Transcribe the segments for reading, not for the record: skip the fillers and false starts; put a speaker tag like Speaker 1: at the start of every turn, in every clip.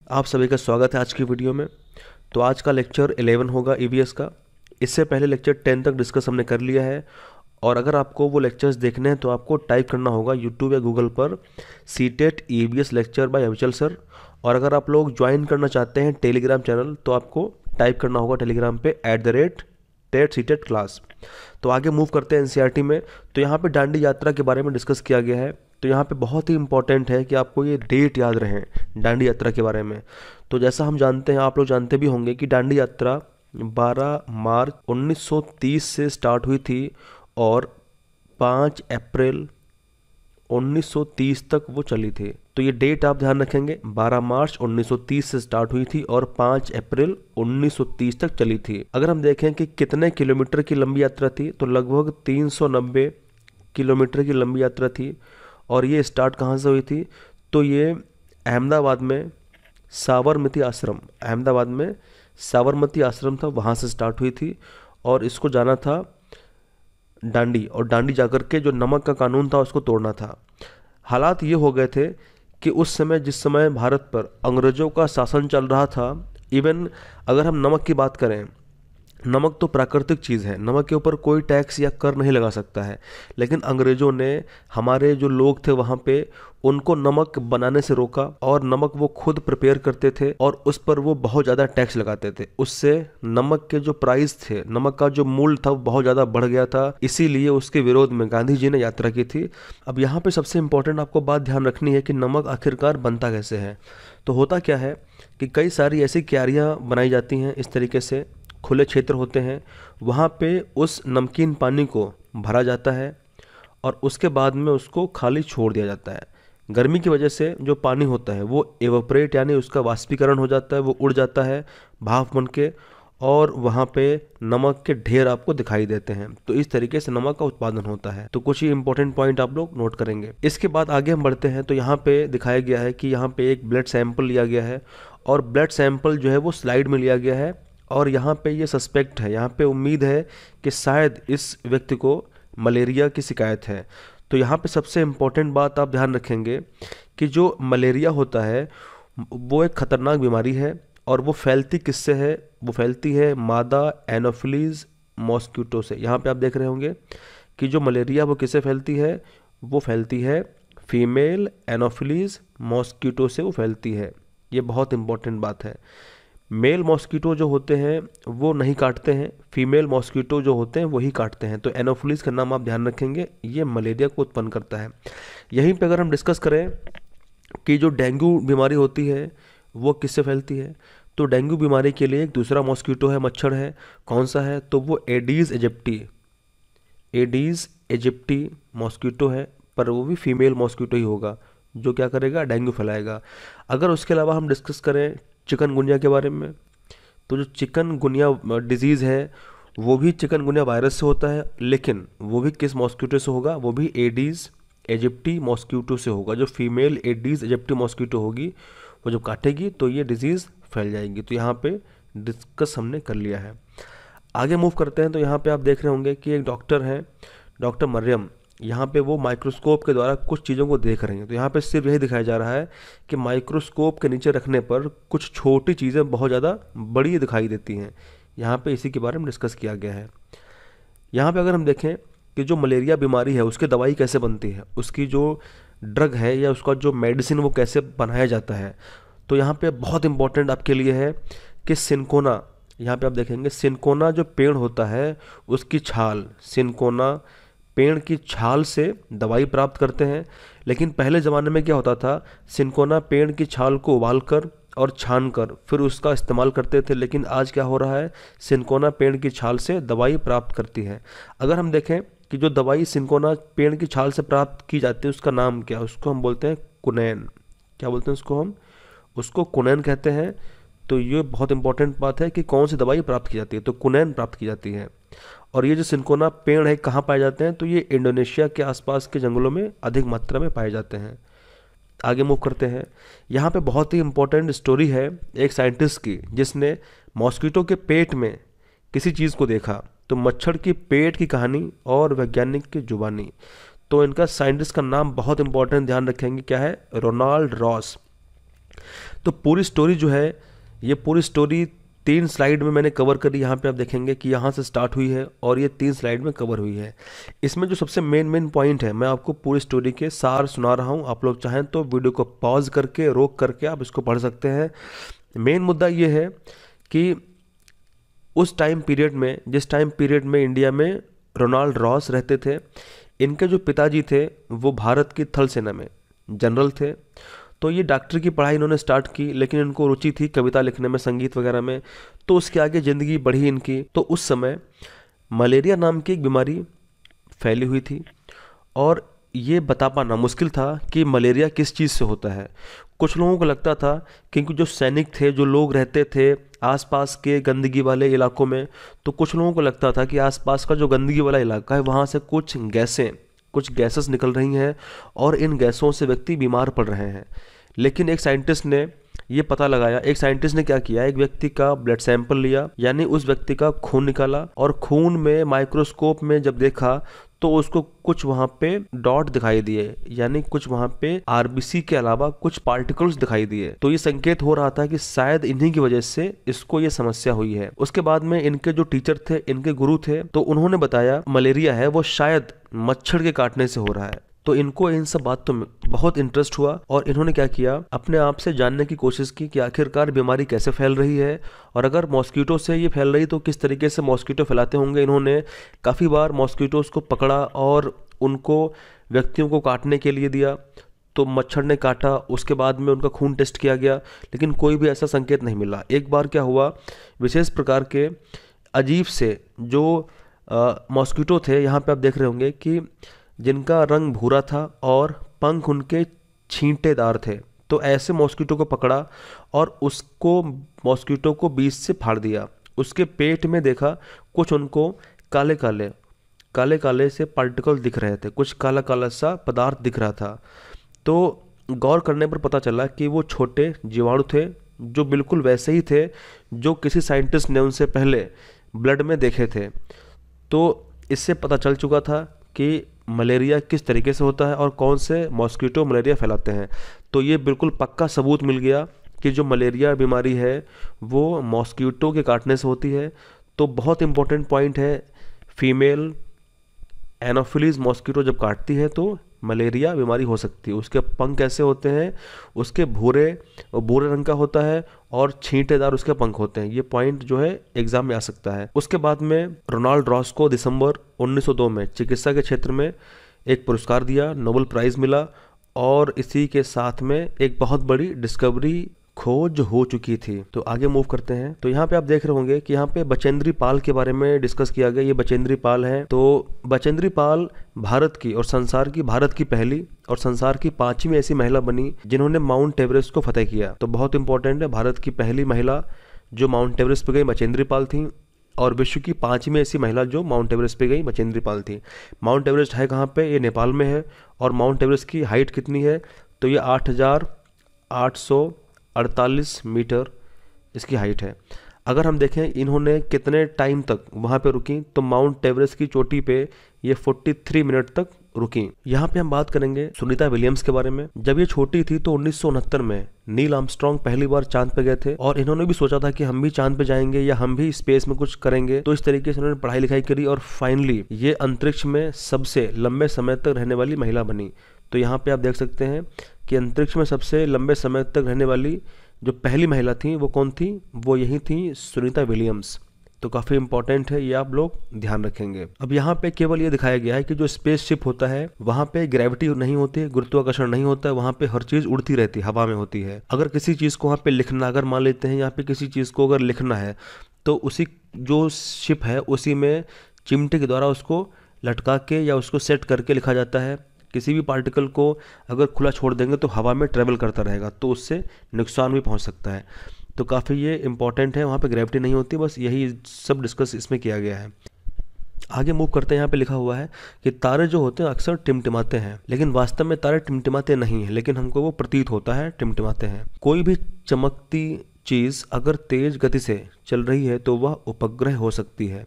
Speaker 1: आप सभी का स्वागत है आज की वीडियो में। तो आज का लेक्चर 11 होगा ईवीएस का। इससे पहले लेक्चर 10 तक डिस्कस हमने कर लिया है। और अगर आपको वो लेक्चर्स देखने हैं तो आपको टाइप करना होगा यूट्यूब या गूगल पर सीटेट ईवीएस लेक्चर बाय अविचल सर। और अगर आप लोग ज्वाइन करना चाहते हैं टेलीग्राम चैनल तो आपको टाइप करना होगा टेलीग्राम पे @टेट सीटेट क्लास। तो आगे मूव करते हैं एनसीईआरटी में। तो यहाँ पे दांडी यात्रा के बारे में डिस्कस किया गया है। तो यहाँ पे बहुत ही इंपॉर्टेंट है कि आपको ये डेट याद रहे दांडी यात्रा के बारे में। तो जैसा हम जानते हैं, आप लोग जानते भी होंगे कि दांडी यात्रा 12 मार्च 1930 से स्टार्ट हुई थी और 5 अप्रैल 1930 तक वो चली थी। तो ये डेट आप ध्यान रखेंगे, 12 मार्च 1930 से स्टार्ट हुई थी और 5 अप्रैल 1930 तक चली थी। अगर हम देखें कि कितने किलोमीटर की लंबी यात्रा थी तो लगभग 390 किलोमीटर की लंबी यात्रा थी। और ये स्टार्ट कहाँ से हुई थी? तो ये अहमदाबाद में साबरमती आश्रम था, वहाँ से स्टार्ट हुई थी। और इसको जाना था दांडी, और दांडी जाकर के जो नमक का कानून था उसको तोड़ना था। हालात ये हो गए थे कि उस समय जिस समय भारत पर अंग्रेज़ों का शासन चल रहा था, इवन अगर हम नमक की बात करें, नमक तो प्राकृतिक चीज़ है, नमक के ऊपर कोई टैक्स या कर नहीं लगा सकता है। लेकिन अंग्रेज़ों ने हमारे जो लोग थे वहाँ पे उनको नमक बनाने से रोका और नमक वो खुद प्रिपेयर करते थे और उस पर वो बहुत ज़्यादा टैक्स लगाते थे। उससे नमक के जो प्राइस थे, नमक का जो मूल्य था वो बहुत ज़्यादा बढ़ गया था। इसीलिए उसके विरोध में गांधी जी ने यात्रा की थी। अब यहाँ पे सबसे इम्पोर्टेंट आपको बात ध्यान रखनी है कि नमक आखिरकार बनता कैसे है। तो होता क्या है कि कई सारी ऐसी क्यारियाँ बनाई जाती हैं, इस तरीके से खुले क्षेत्र होते हैं, वहाँ पे उस नमकीन पानी को भरा जाता है और उसके बाद में उसको खाली छोड़ दिया जाता है। गर्मी की वजह से जो पानी होता है वो एवोपरेट यानी उसका वाष्पीकरण हो जाता है, वो उड़ जाता है भाप बन के, और वहाँ पे नमक के ढेर आपको दिखाई देते हैं। तो इस तरीके से नमक का उत्पादन होता है। तो कुछ ही इंपॉर्टेंट पॉइंट आप लोग नोट करेंगे। इसके बाद आगे हम बढ़ते हैं। तो यहाँ पे दिखाया गया है कि यहाँ पे एक ब्लड सैंपल लिया गया है और ब्लड सैंपल जो है वो स्लाइड में लिया गया है। और यहाँ पे ये सस्पेक्ट है, यहाँ पे उम्मीद है कि शायद इस व्यक्ति को मलेरिया की शिकायत है। तो यहाँ पे सबसे इम्पोर्टेंट बात आप ध्यान रखेंगे कि जो मलेरिया होता है वो एक खतरनाक बीमारी है और वो फैलती किससे है? वो फैलती है मादा एनोफिलीज मॉस्किटो से। यहाँ पे आप देख रहे होंगे कि जो मलेरिया वो किससे फैलती है? वो फैलती है फीमेल एनोफिलीज मॉस्किटो से वो फैलती है। ये बहुत इंपॉर्टेंट बात है। मेल मॉस्किटो जो होते हैं वो नहीं काटते हैं, फीमेल मॉस्किटो जो होते हैं वही काटते हैं। तो एनोफिलीज का नाम आप ध्यान रखेंगे, ये मलेरिया को उत्पन्न करता है। यहीं पे अगर हम डिस्कस करें कि जो डेंगू बीमारी होती है वो किससे फैलती है, तो डेंगू बीमारी के लिए एक दूसरा मॉस्किटो है, मच्छर है। कौन सा है? तो वो एडीज एजिप्टी मॉस्किटो है, पर वो भी फीमेल मॉस्किटो ही होगा जो क्या करेगा? डेंगू फैलाएगा। अगर उसके अलावा हम डिस्कस करें चिकनगुनिया के बारे में, तो जो चिकनगुनिया डिजीज़ है वो भी चिकनगुनिया वायरस से होता है, लेकिन वो भी किस मॉस्किटो से होगा? वो भी एडीज एजिप्टी मॉस्किटो से होगा। जो फीमेल एडीज एजिप्टी मॉस्किटो होगी वो जब काटेगी तो ये डिजीज़ फैल जाएगी। तो यहाँ पे डिस्कस हमने कर लिया है। आगे मूव करते हैं। तो यहाँ पे आप देख रहे होंगे कि एक डॉक्टर हैं, डॉक्टर मरियम। यहाँ पे वो माइक्रोस्कोप के द्वारा कुछ चीज़ों को देख रहे हैं। तो यहाँ पे सिर्फ यही दिखाया जा रहा है कि माइक्रोस्कोप के नीचे रखने पर कुछ छोटी चीज़ें बहुत ज़्यादा बड़ी दिखाई देती हैं। यहाँ पे इसी के बारे में डिस्कस किया गया है। यहाँ पे अगर हम देखें कि जो मलेरिया बीमारी है उसकी दवाई कैसे बनती है, उसकी जो ड्रग है या उसका जो मेडिसिन वो कैसे बनाया जाता है, तो यहाँ पे बहुत इंपॉर्टेंट आपके लिए है कि सिनकोना। यहाँ पे आप देखेंगे सिनकोना जो पेड़ होता है उसकी छाल, सिनकोना पेड़ की छाल से दवाई प्राप्त करते हैं। लेकिन पहले ज़माने में क्या होता था? सिनकोना पेड़ की छाल को उबालकर और छानकर फिर उसका इस्तेमाल करते थे। लेकिन आज क्या हो रहा है? सिनकोना पेड़ की छाल से दवाई प्राप्त करती है। अगर हम देखें कि जो दवाई सिनकोना पेड़ की छाल से प्राप्त की जाती है उसका नाम क्या है? उसको हम बोलते हैं कुनैन। क्या बोलते हैं उसको? हम उसको कुनैन कहते हैं। तो ये बहुत इंपॉर्टेंट बात है कि कौन सी दवाई प्राप्त की जाती है, तो कुनैन प्राप्त की जाती है। और ये जो सिनकोना पेड़ है कहाँ पाए जाते हैं? तो ये इंडोनेशिया के आसपास के जंगलों में अधिक मात्रा में पाए जाते हैं। आगे मूव करते हैं। यहाँ पे बहुत ही इंपॉर्टेंट स्टोरी है एक साइंटिस्ट की जिसने मॉस्किटो के पेट में किसी चीज़ को देखा। तो मच्छर की पेट की कहानी और वैज्ञानिक की जुबानी। तो इनका साइंटिस्ट का नाम बहुत इंपॉर्टेंट ध्यान रखेंगे, क्या है? Ronald Ross. तो पूरी स्टोरी जो है, ये पूरी स्टोरी 3 स्लाइड में मैंने कवर करी। यहाँ पे आप देखेंगे कि यहाँ से स्टार्ट हुई है और ये 3 स्लाइड में कवर हुई है। इसमें जो सबसे मेन पॉइंट है, मैं आपको पूरी स्टोरी के सार सुना रहा हूँ। आप लोग चाहें तो वीडियो को पॉज करके, रोक करके आप इसको पढ़ सकते हैं। मेन मुद्दा ये है कि उस टाइम पीरियड में, जिस टाइम पीरियड में इंडिया में रोनाल्ड रॉस रहते थे, इनके जो पिताजी थे वो भारत की थल सेना में जनरल थे। तो ये डॉक्टर की पढ़ाई इन्होंने स्टार्ट की, लेकिन इनको रुचि थी कविता लिखने में, संगीत वगैरह में, तो उसके आगे ज़िंदगी बढ़ी इनकी। तो उस समय मलेरिया नाम की एक बीमारी फैली हुई थी और ये बता पाना मुश्किल था कि मलेरिया किस चीज़ से होता है। कुछ लोगों को लगता था, क्योंकि जो सैनिक थे, जो लोग रहते थे आसपास के गंदगी वाले इलाकों में, तो कुछ लोगों को लगता था कि आसपास का जो गंदगी वाला इलाका है वहाँ से कुछ गैसेस निकल रही हैं और इन गैसों से व्यक्ति बीमार पड़ रहे हैं। लेकिन एक साइंटिस्ट ने ये पता लगाया। एक साइंटिस्ट ने क्या किया, एक व्यक्ति का ब्लड सैंपल लिया, यानी उस व्यक्ति का खून निकाला, और खून में माइक्रोस्कोप में जब देखा तो उसको कुछ वहाँ पे डॉट दिखाई दिए, यानी कुछ वहाँ पे आरबीसी के अलावा कुछ पार्टिकल्स दिखाई दिए। तो ये संकेत हो रहा था कि शायद इन्हीं की वजह से इसको ये समस्या हुई है। उसके बाद में इनके जो टीचर थे, इनके गुरु थे, तो उन्होंने बताया मलेरिया है वो शायद मच्छर के काटने से हो रहा है। तो इनको इन सब बातों में बहुत इंटरेस्ट हुआ और इन्होंने क्या किया, अपने आप से जानने की कोशिश की कि आखिरकार बीमारी कैसे फैल रही है, और अगर मॉस्किटो से ये फैल रही तो किस तरीके से मॉस्किटो फैलाते होंगे। इन्होंने काफ़ी बार मॉस्किटोज़ को पकड़ा और उनको व्यक्तियों को काटने के लिए दिया। तो मच्छर ने काटा, उसके बाद में उनका खून टेस्ट किया गया, लेकिन कोई भी ऐसा संकेत नहीं मिला। एक बार क्या हुआ, विशेष प्रकार के अजीब से जो मॉस्किटो थे, यहाँ पे आप देख रहे होंगे कि जिनका रंग भूरा था और पंख उनके छींटेदार थे। तो ऐसे मॉस्किटो को पकड़ा और उसको मॉस्किटो को बीच से फाड़ दिया। उसके पेट में देखा कुछ उनको काले काले से पार्टिकल दिख रहे थे, कुछ काला काला सा पदार्थ दिख रहा था। तो गौर करने पर पता चला कि वो छोटे जीवाणु थे, जो बिल्कुल वैसे ही थे जो किसी साइंटिस्ट ने उनसे पहले ब्लड में देखे थे। तो इससे पता चल चुका था कि मलेरिया किस तरीके से होता है और कौन से मॉस्किटो मलेरिया फैलाते हैं। तो ये बिल्कुल पक्का सबूत मिल गया कि जो मलेरिया बीमारी है वो मॉस्किटो के काटने से होती है। तो बहुत इंपॉर्टेंट पॉइंट है, फीमेल एनोफिलीज मॉस्किटो जब काटती है तो मलेरिया बीमारी हो सकती है। उसके पंख कैसे होते हैं, उसके भूरे रंग का होता है और छींटेदार उसके पंख होते हैं। ये पॉइंट जो है एग्जाम में आ सकता है। उसके बाद में रोनाल्ड रॉस को दिसंबर 1902 में चिकित्सा के क्षेत्र में एक पुरस्कार दिया, नोबेल प्राइज़ मिला, और इसी के साथ में एक बहुत बड़ी डिस्कवरी खोज हो चुकी थी। तो आगे मूव करते हैं। तो यहाँ पे आप देख रहे होंगे कि यहाँ पे बचेंद्री पाल के बारे में डिस्कस किया गया। ये बचेंद्री पाल हैं। तो बचेंद्री पाल भारत की पहली और संसार की 5वीं ऐसी महिला बनी जिन्होंने माउंट एवरेस्ट को फतेह किया। तो बहुत इंपॉर्टेंट है, भारत की पहली महिला जो माउंट एवरेस्ट पे गई बचेंद्री पाल थी, और विश्व की 5वीं ऐसी महिला जो माउंट एवरेस्ट पे गई बचेंद्री पाल थी। माउंट एवरेस्ट है कहाँ पे, ये नेपाल में है। और माउंट एवरेस्ट की हाइट कितनी है, तो ये 8,848 मीटर इसकी हाइट है। अगर हम देखें इन्होंने कितने टाइम तक वहाँ पे रुकी, तो माउंट एवरेस्ट की चोटी पे ये 43 मिनट तक रुकी। यहाँ पे हम बात करेंगे सुनीता विलियम्स के बारे में। जब ये छोटी थी तो 1969 में नील आर्मस्ट्रांग पहली बार चांद पे गए थे, और इन्होंने भी सोचा था कि हम भी चांद पे जाएंगे या हम भी स्पेस में कुछ करेंगे। तो इस तरीके से इन्होंने पढ़ाई लिखाई करी और फाइनली ये अंतरिक्ष में सबसे लंबे समय तक रहने वाली महिला बनी। तो यहाँ पे आप देख सकते हैं कि अंतरिक्ष में सबसे लंबे समय तक रहने वाली जो पहली महिला थी वो कौन थी, वो यही थी सुनीता विलियम्स। तो काफ़ी इंपॉर्टेंट है, ये आप लोग ध्यान रखेंगे। अब यहाँ पे केवल ये दिखाया गया है कि जो स्पेसशिप होता है वहाँ पे ग्रेविटी नहीं होती है, गुरुत्वाकर्षण नहीं होता है, वहाँ पे हर चीज़ उड़ती रहती है, हवा में होती है। अगर किसी चीज़ को वहाँ पे लिखना, अगर मान लेते हैं यहाँ पे किसी चीज़ को अगर लिखना है तो उसी जो शिप है उसी में चिमटे के द्वारा उसको लटका के या उसको सेट करके लिखा जाता है। किसी भी पार्टिकल को अगर खुला छोड़ देंगे तो हवा में ट्रेवल करता रहेगा, तो उससे नुकसान भी पहुंच सकता है। तो काफ़ी ये इंपॉर्टेंट है, वहाँ पे ग्रेविटी नहीं होती। बस यही सब डिस्कस इसमें किया गया है। आगे मूव करते हैं। यहाँ पे लिखा हुआ है कि तारे जो होते हैं अक्सर टिमटिमाते हैं, लेकिन वास्तव में तारे टिमटिमाते नहीं हैं, लेकिन हमको वो प्रतीत होता है टिमटिमाते हैं। कोई भी चमकती चीज़ अगर तेज गति से चल रही है तो वह उपग्रह हो सकती है।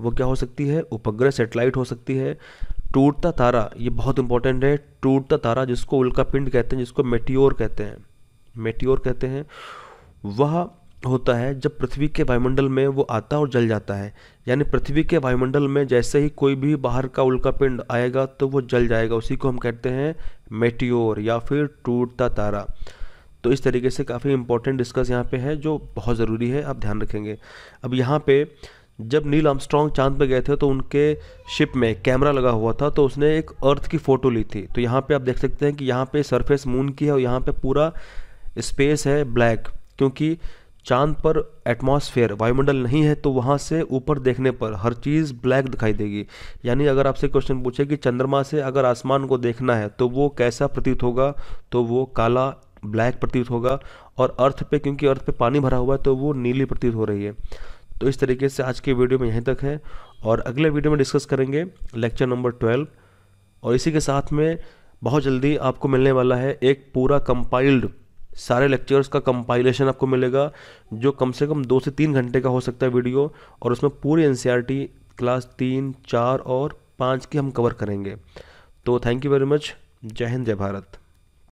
Speaker 1: वो क्या हो सकती है, उपग्रह, सैटेलाइट हो सकती है। टूटता तारा, ये बहुत इंपॉर्टेंट है। टूटता तारा जिसको उल्का पिंड कहते हैं, जिसको मेटियोर कहते हैं, मेटियोर कहते हैं, वह होता है जब पृथ्वी के वायुमंडल में वो आता है और जल जाता है। यानी पृथ्वी के वायुमंडल में जैसे ही कोई भी बाहर का उल्कापिंड आएगा तो वो जल जाएगा, उसी को हम कहते हैं मेटियोर या फिर टूटता तारा। तो इस तरीके से काफ़ी इंपॉर्टेंट डिस्कस यहाँ पे है जो बहुत ज़रूरी है, आप ध्यान रखेंगे। अब यहाँ पे जब नील आर्मस्ट्रॉन्ग चांद पे गए थे तो उनके शिप में कैमरा लगा हुआ था, तो उसने एक अर्थ की फ़ोटो ली थी। तो यहाँ पे आप देख सकते हैं कि यहाँ पे सरफेस मून की है और यहाँ पे पूरा स्पेस है ब्लैक, क्योंकि चांद पर एटमॉस्फेयर वायुमंडल नहीं है, तो वहाँ से ऊपर देखने पर हर चीज़ ब्लैक दिखाई देगी। यानी अगर आपसे क्वेश्चन पूछे कि चंद्रमा से अगर आसमान को देखना है तो वो कैसा प्रतीत होगा, तो वो काला ब्लैक प्रतीत होगा। और अर्थ पे, क्योंकि अर्थ पे पानी भरा हुआ है, तो वो नीली प्रतीत हो रही है। तो इस तरीके से आज के वीडियो में यहीं तक है, और अगले वीडियो में डिस्कस करेंगे लेक्चर नंबर 12। और इसी के साथ में बहुत जल्दी आपको मिलने वाला है एक पूरा कंपाइल्ड, सारे लेक्चर्स का कंपाइलेशन आपको मिलेगा, जो कम से कम 2 से 3 घंटे का हो सकता है वीडियो, और उसमें पूरी एनसीईआरटी क्लास 3, 4 और 5 की हम कवर करेंगे। तो थैंक यू वेरी मच। जय हिंद, जय भारत।